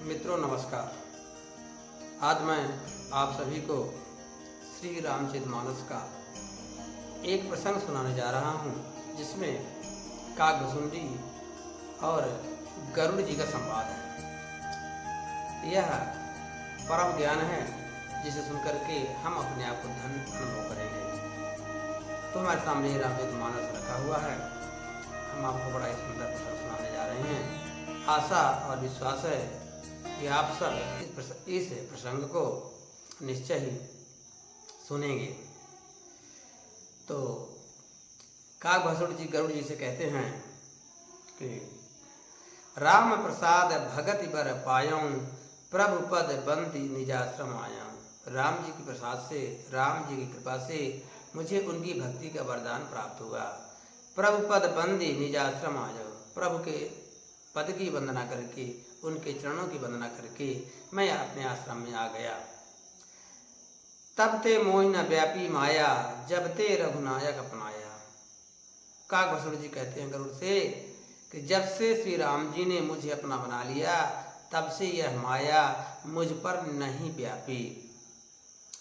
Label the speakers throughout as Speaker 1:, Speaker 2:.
Speaker 1: मित्रों नमस्कार। आज मैं आप सभी को श्री रामचरितमानस का एक प्रसंग सुनाने जा रहा हूँ, जिसमें काकभुसुंडी और गरुड़ जी का संवाद है। यह परम ज्ञान है जिसे सुनकर के हम अपने आप को धन्य अनुभव करेंगे। तो हमारे सामने ये रामचरितमानस रखा हुआ है। हम आपको बड़ा ही सुंदर प्रसंग सुनाने जा रहे हैं। आशा और विश्वास है कि आप सब इस प्रसंग को निश्चय ही सुनेंगे। तो काकभुसुंडी जी गरुड़ जी से कहते हैं कि राम प्रसाद भगति बर पायऊं, प्रभु पद बंदी निजाश्रम आयाऊं। राम जी की प्रसाद से, राम जी की कृपा से मुझे उनकी भक्ति का वरदान प्राप्त हुआ। प्रभु पद बंदी निजाश्रम आयाऊं। प्रभु के पद की वंदना करके, उनके चरणों की वंदना करके मैं अपने आश्रम में आ गया। तब ते मोहि न व्यापी माया, जब ते रघुनायक अपनाया। काकभुसुंडी जी कहते हैं गरुड़ से कि जब से श्री राम जी ने मुझे अपना बना लिया, तब से यह माया मुझ पर नहीं व्यापी।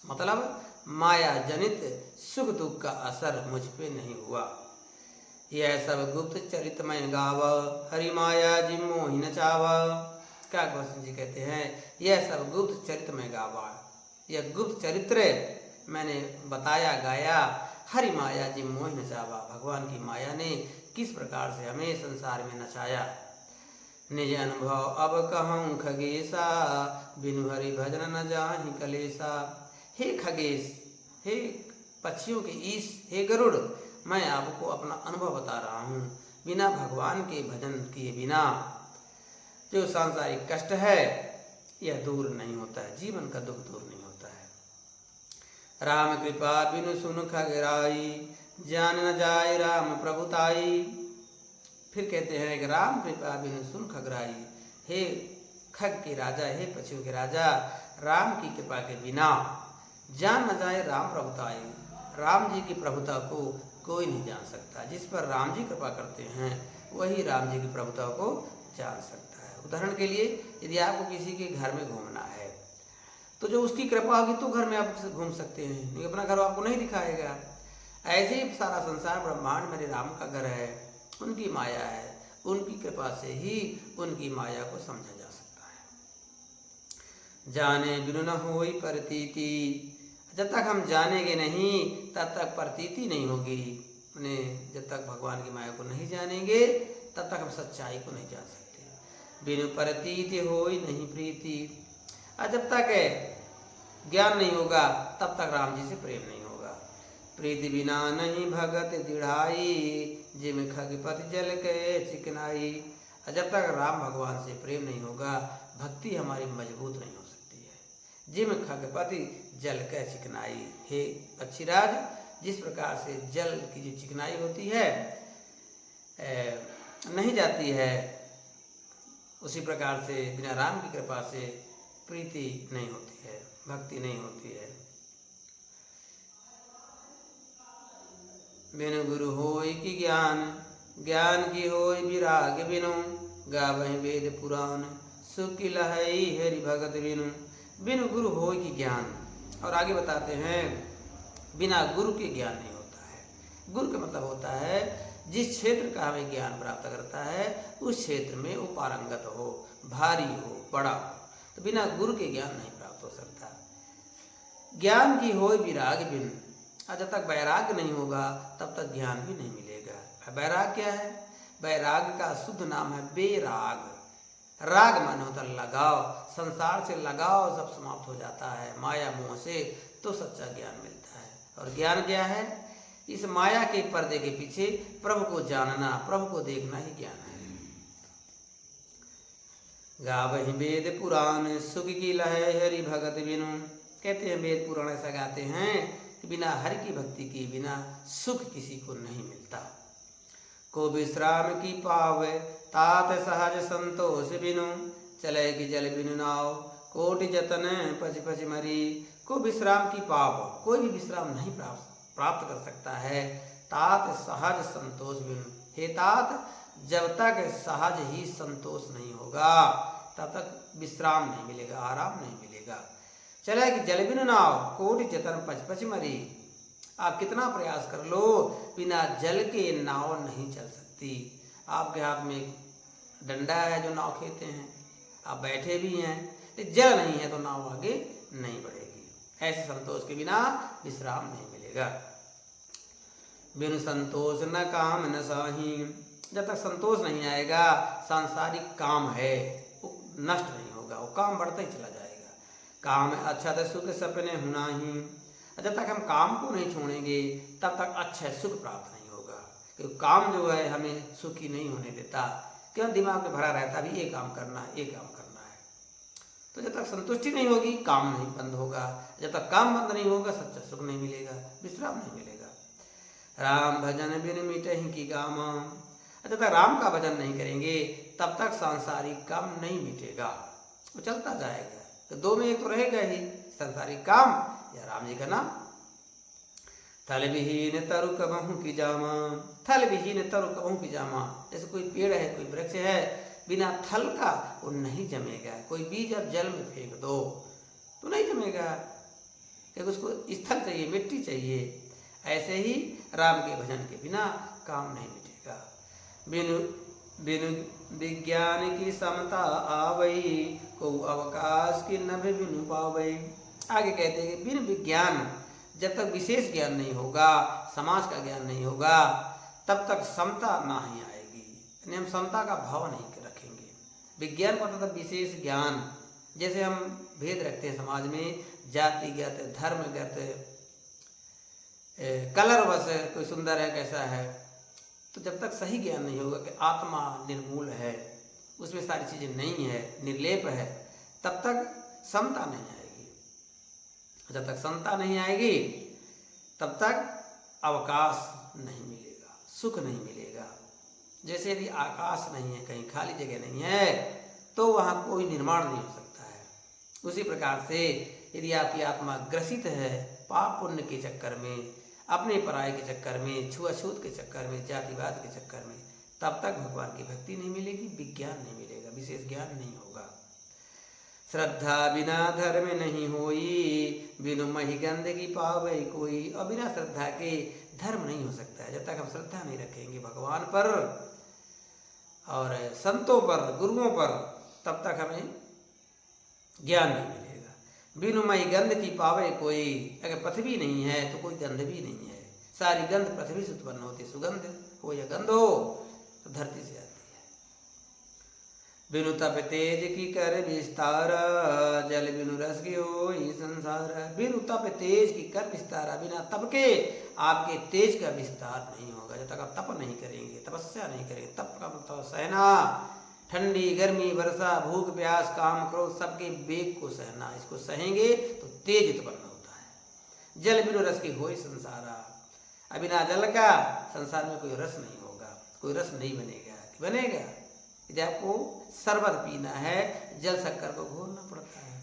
Speaker 1: मतलब माया जनित सुख दुख का असर मुझ पे नहीं हुआ। यह सब गुप्त चरित में गाव, हरि माया जी मोहि न चाव। काकभुसुंडी जी कहते हैं यह सब गुप्त चरित्र में गावा, यह गुप्त चरित्र मैंने बताया गाया। हरि माया जी मोहि न चावा, भगवान की माया ने किस प्रकार से हमें संसार में नचाया। निज अनुभव अब कहूँ खगेशा, बिनु हरि भजन न जाहि कलेसा। हे खगेश, हे पक्षियों के ईश, हे गरुड़, मैं आपको अपना अनुभव बता रहा हूँ। बिना भगवान के भजन किए बिना जो सांसारिक कष्ट है यह दूर नहीं होता है, जीवन का दुख दूर नहीं होता है। राम कृपा बिनु सुन खगराई, जान न जाय राम प्रभुताई। फिर कहते हैं कि राम कृपा बिनु सुन खगराई, हे खग के राजा, हे पक्षियों के राजा, राम की कृपा के बिना जान न जाए राम प्रभुताई। राम जी की प्रभुता को कोई नहीं जान सकता। जिस पर राम जी कृपा करते हैं वही राम जी की प्रभुता को जान सकता है। उदाहरण के लिए यदि आपको किसी के घर में घूमना है तो जो उसकी कृपा होगी तो घर में आप घूम सकते हैं, नहीं अपना घर आपको नहीं दिखाएगा। ऐसे ही सारा संसार ब्रह्मांड मेरे राम का घर है, उनकी माया है, उनकी कृपा से ही उनकी माया को समझा जा सकता है। जाने बिनु न होई प्रतीति, जब तक हम जानेंगे नहीं तब तक प्रतीति नहीं होगी। मैंने जब तक भगवान की माया को नहीं जानेंगे तब तक हम सच्चाई को नहीं जान सकते। बिनु प्रतीति होई नहीं प्रीति, और जब तक ज्ञान नहीं होगा तब तक राम जी से प्रेम नहीं होगा। प्रीति बिना नहीं भगत दृढ़ाई, जिम खगपति जल के चिकनाई। और जब तक राम भगवान से प्रेम नहीं होगा भक्ति हमारी मजबूत नहीं हो सकती है। जिम खगपति जल के चिकनाई। हे पक्षीराज, जिस प्रकार से जल की जो चिकनाई होती है नहीं जाती है, उसी प्रकार से बिना राम की कृपा से प्रीति नहीं होती है, भक्ति नहीं होती है। बिनु गुरु होय की ज्ञान, ज्ञान की होय विराग बिनु। गावहि वेद पुराण, सुख की लहई हरि भगत बिनु। बिनु गुरु होय की ज्ञान, और आगे बताते हैं बिना गुरु के ज्ञान नहीं होता है। गुरु का मतलब होता है जिस क्षेत्र का हमें ज्ञान प्राप्त करता है उस क्षेत्र में वो पारंगत हो, भारी हो, बड़ा हो। तो बिना गुरु के ज्ञान नहीं प्राप्त हो सकता। ज्ञान की होय विराग बिन, और जब तक वैराग्य नहीं होगा तब तक ज्ञान भी नहीं मिलेगा। वैराग क्या है? वैराग का शुद्ध नाम है बेराग। राग मन होता लगाव, संसार से लगाव सब समाप्त हो जाता है माया मोह से, तो सच्चा ज्ञान मिलता है। और ज्ञान क्या है? इस माया के पर्दे के पीछे प्रभु को जानना, प्रभु को देखना ही ज्ञान है। गावहि वेद पुराण, सुख की लहै हरि भगत बिनु। कहते हैं वेद पुराण ऐसा गाते हैं कि बिना हरि की भक्ति के बिना सुख किसी को नहीं मिलता। को विश्राम की पावे, तात सहज संतोष बिनु। चले की जल बिनु नाव, कोटि जतन पच पच मरी। को विश्राम की पाव, कोई भी विश्राम नहीं प्राप्त कर सकता है। तात सहज संतोष बिनु। हे तात, जब तक सहज ही संतोष नहीं होगा, तब तक विश्राम नहीं मिलेगा, आराम नहीं मिलेगा। चला कि जल बिनु नाव कोटि जतन पच पच मरी। आप कितना प्रयास कर लो, बिना जल के नाव नहीं चल सकती। आपके हाथ में एक डंडा है जो नाव खेते हैं, आप बैठे भी हैं, तो जल नहीं है तो नाव आगे नहीं बढ़ेगी। ऐसे संतोष के बिना विश्राम नहीं मिलेगा। बिनु संतोष न काम न साही। जब तक संतोष नहीं आएगा, सांसारिक काम है वो नष्ट नहीं होगा, वो काम बढ़ता ही चला जाएगा। काम अच्छा तो सुख सपने होना ही। जब तक हम काम को नहीं छोड़ेंगे तब तक अच्छा सुख प्राप्त नहीं होगा, क्योंकि काम जो है हमें सुखी नहीं होने देता। क्यों? दिमाग में भरा रहता भी ये काम करना है, ये काम करना है। तो जब तक संतुष्टि नहीं होगी काम नहीं बंद होगा। जब तक काम बंद नहीं होगा सच्चा सुख नहीं मिलेगा, विश्राम नहीं मिलेगा। राम भजन बिन मिटहि की काम। जब तक राम का भजन नहीं करेंगे तब तक सांसारिक काम नहीं मिटेगा, वो चलता जाएगा। तो दो में एक तो रहेगा ही, सांसारिक काम या राम जी का नाम। थल विहीन तरु कबहू की जामा। थल विहीन तरु कबहू की जामा। जैसे कोई पेड़ है, कोई वृक्ष है, बिना थल का वो नहीं जमेगा। कोई बीज आप जल में फेंक दो तो नहीं जमेगा, क्योंकि उसको स्थल चाहिए, मिट्टी चाहिए। ऐसे ही राम के भजन के बिना काम नहीं मिटेगा। बिनु बिनु विज्ञान की समता आवई, को अवकाश की नभ बिनु पावई। आगे कहते हैं कि बिन विज्ञान, जब तक विशेष ज्ञान नहीं होगा, समाज का ज्ञान नहीं होगा, तब तक समता नहीं आएगी। यानी हम समता का भाव नहीं रखेंगे। विज्ञान का मतलब विशेष ज्ञान। जैसे हम भेद रखते हैं समाज में, जातिगत, धर्मगत, कलर बस कोई सुंदर है कैसा है। तो जब तक सही ज्ञान नहीं होगा कि आत्मा निर्मूल है, उसमें सारी चीज़ें नहीं है, निर्लेप है, तब तक समता नहीं आएगी। जब तक समता नहीं आएगी तब तक अवकाश नहीं मिलेगा, सुख नहीं मिलेगा। जैसे यदि आकाश नहीं है, कहीं खाली जगह नहीं है, तो वहाँ कोई निर्माण नहीं हो सकता है। उसी प्रकार से यदि आपकी आत्मा ग्रसित है पाप पुण्य के चक्कर में, अपने पराये के चक्कर में, छुआछूत के चक्कर में, जातिवाद के चक्कर में, तब तक भगवान की भक्ति नहीं मिलेगी, विज्ञान नहीं मिलेगा, विशेष ज्ञान नहीं होगा। श्रद्धा बिना धर्म नहीं होई, बिनु मही गंदगी पावे कोई। और बिना श्रद्धा के धर्म नहीं हो सकता है। जब तक हम श्रद्धा नहीं रखेंगे भगवान पर और संतों पर, गुरुओं पर, तब तक हमें ज्ञान नहीं मिलेगा। बिनु मई गंध की पावे कोई। अगर पृथ्वी नहीं है तो कोई गंध भी नहीं है। सारी गंध पृथ्वी से उत्पन्न होती, सुगंध हो या गंध हो तो धरती से आती है। बिनु तप तेज की कर विस्तार, जल बिनु रस की हो संसार। बिनु तप तेज की कर विस्तार। बिना तप के आपके तेज का विस्तार नहीं होगा। जब तक आप तप नहीं करेंगे, तपस्या नहीं करेंगे, तप का मतलब सहना, ठंडी गर्मी वर्षा भूख प्यास काम क्रोध सबके वेग को सहना। इसको सहेंगे तो तेज उत्पन्न होता है। जल बिनु रस की होई संसारा। बिना जल का संसार में कोई रस नहीं होगा, कोई रस नहीं बनेगा। बनेगा यदि आपको शरबत पीना है, जल शक्कर को घोलना पड़ता है।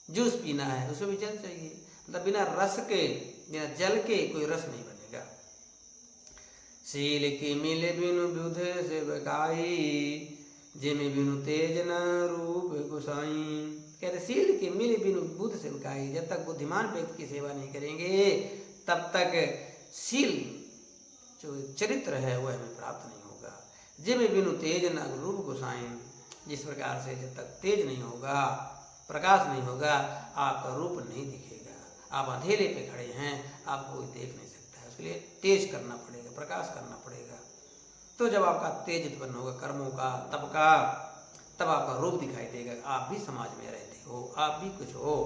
Speaker 1: जूस पीना है, उसमें भी जल चाहिए। मतलब बिना रस के, बिना जल के कोई रस नहीं बनेगा। शील की मिले बिनु बुध से बकाई, जिमे बिनु तेज न रूप गुसाई। कहते शील के मिले बिनु बुद्ध से बकाई। जब तक बुद्धिमान व्यक्ति की सेवा नहीं करेंगे तब तक शील जो चरित्र है वह हमें प्राप्त नहीं होगा। जिमे बिनु तेज न रूप गुसाई। जिस प्रकार से जब तक तेज नहीं होगा, प्रकाश नहीं होगा, आपका रूप नहीं दिखेगा। आप अंधेरे पे खड़े हैं, आपको कोई देख नहीं सकता है। उसके लिए तेज करना पड़ेगा, प्रकाश करना पड़ेगा। तो जब आपका तेज उत्पन्न होगा कर्मों का, तप का, तब आपका रूप दिखाई देगा। आप भी समाज में रहते हो, आप भी कुछ हो।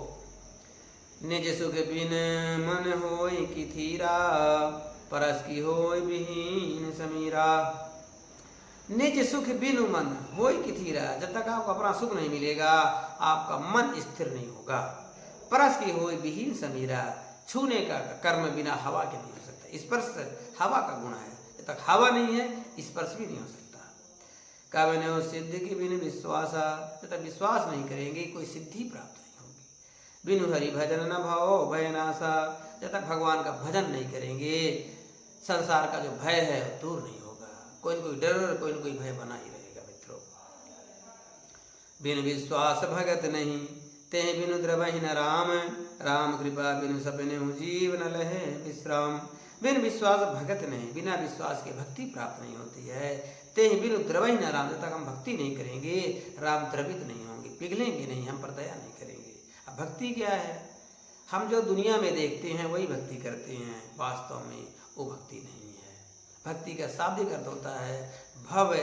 Speaker 1: निज सुख बिन मन होय की थीरा, परस की होय विहीन समीरा। निज सुख बिनु मन होय की थीरा। जब तक आपको अपना सुख नहीं मिलेगा, आपका मन स्थिर नहीं होगा। परस की होय विहीन समीरा। छूने का कर्म बिना हवा के नहीं हो सकता। स्पर्श हवा का गुण है। जब तक हवा नहीं है, स्पर्श भी नहीं हो सकता। काव्य सिद्धि की बिनु विश्वासा। जब तक विश्वास नहीं करेंगे कोई सिद्धि प्राप्त नहीं होगी। बिनु हरि भजन न भव भय नासा। जब तक भगवान का भजन नहीं करेंगे संसार का जो भय है दूर नहीं होगा। कोई न कोई डर, कोई न कोई भय बना ही रहेगा। मित्रों, बिन विश्वास भगत नहीं, ते बिनु द्रवहि न राम। राम कृपा बिनु सपने जीव न लहे विश्राम। बिन विश्वास भगत नहीं, बिना विश्वास के भक्ति प्राप्त नहीं होती है। ते बिनु द्रवहि न राम, जब तक हम भक्ति नहीं करेंगे राम द्रवित नहीं होंगे, पिघलेंगे नहीं, हम पर दया नहीं करेंगे। अब भक्ति क्या है? हम जो दुनिया में देखते हैं वही भक्ति करते हैं, वास्तव में वो भक्ति नहीं है। भक्ति का शाब्दिक अर्थ होता है भव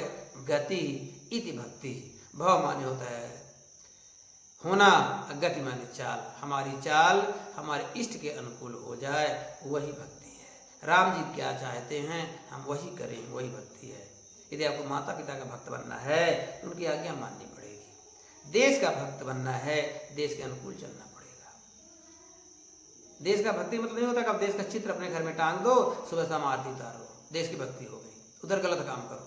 Speaker 1: गति इति भक्ति। भव माने होता है होना, गति माने चाल। हमारी चाल हमारे इष्ट के अनुकूल हो जाए, वही भक्ति है। राम जी क्या चाहते हैं हम वही करें, वही भक्ति है। यदि आपको माता पिता का भक्त बनना है तो उनकी आज्ञा माननी पड़ेगी। देश का भक्त बनना है, देश के अनुकूल चलना पड़ेगा। देश का भक्ति मतलब नहीं होता कि आप देश का चित्र अपने घर में टांग दो, सुबह शाम आरती उतारो, देश की भक्ति हो गई, उधर गलत काम करो,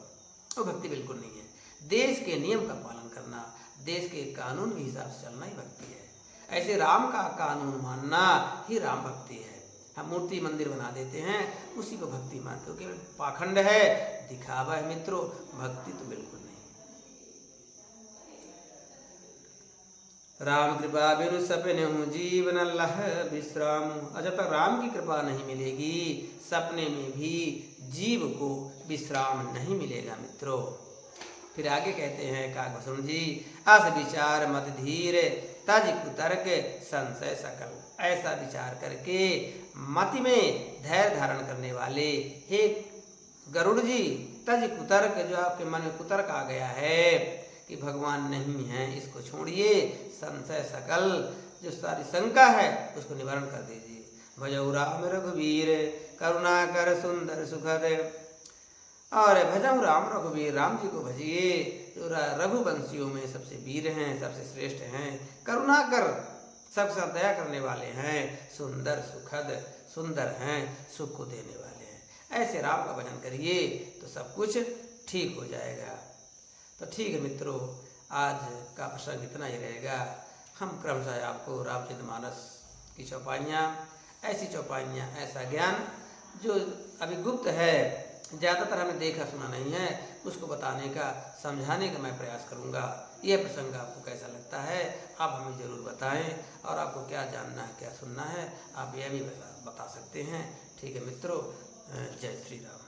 Speaker 1: वो भक्ति बिल्कुल नहीं है। देश के नियम का पालन करना, देश के कानून के हिसाब से चलना ही भक्ति है। ऐसे राम का कानून मानना ही राम भक्ति है। हम मूर्ति मंदिर बना देते हैं, उसी को भक्ति मानते हो, केवल पाखंड है, दिखावा है मित्रों, भक्ति तो बिल्कुल नहीं। राम कृपा बिनु सपने जीवन लह विश्राम। जब तक राम की कृपा नहीं मिलेगी, सपने में भी जीव को विश्राम नहीं मिलेगा मित्रों। फिर आगे कहते हैं कागभूषण जी, अस विचार मत धीर तज कुतर्क संशय सकल। ऐसा विचार करके मति में धैर्य धारण करने वाले हे गरुड़ जी, तज कुतर्क, जो आपके मन में कुतर्क आ गया है कि भगवान नहीं है, इसको छोड़िए। संशय सकल, जो सारी शंका है उसको निवारण कर दीजिए। भजऊ राम रघुवीर करुणा कर सुंदर सुखद। और भजऊ राम रघुवीर, राम जी को भजिए जो रघुवंशियों में सबसे वीर हैं, सबसे श्रेष्ठ हैं, करुणा कर सबसे दया करने वाले हैं, सुंदर सुखद, सुंदर हैं, सुख को देने वाले हैं। ऐसे राम का भजन करिए तो सब कुछ ठीक हो जाएगा। तो ठीक है मित्रों, आज का प्रसंग इतना ही रहेगा। हम क्रमशः आपको रामचरितमानस की चौपाइयाँ, ऐसी चौपाइयाँ, ऐसा ज्ञान जो अभी गुप्त है, ज़्यादातर हमें देखा सुना नहीं है, उसको बताने का, समझाने का मैं प्रयास करूँगा। यह प्रसंग आपको कैसा लगता है आप हमें ज़रूर बताएं, और आपको क्या जानना है, क्या सुनना है, आप यह भी बता सकते हैं। ठीक है मित्रों, जय श्री राम।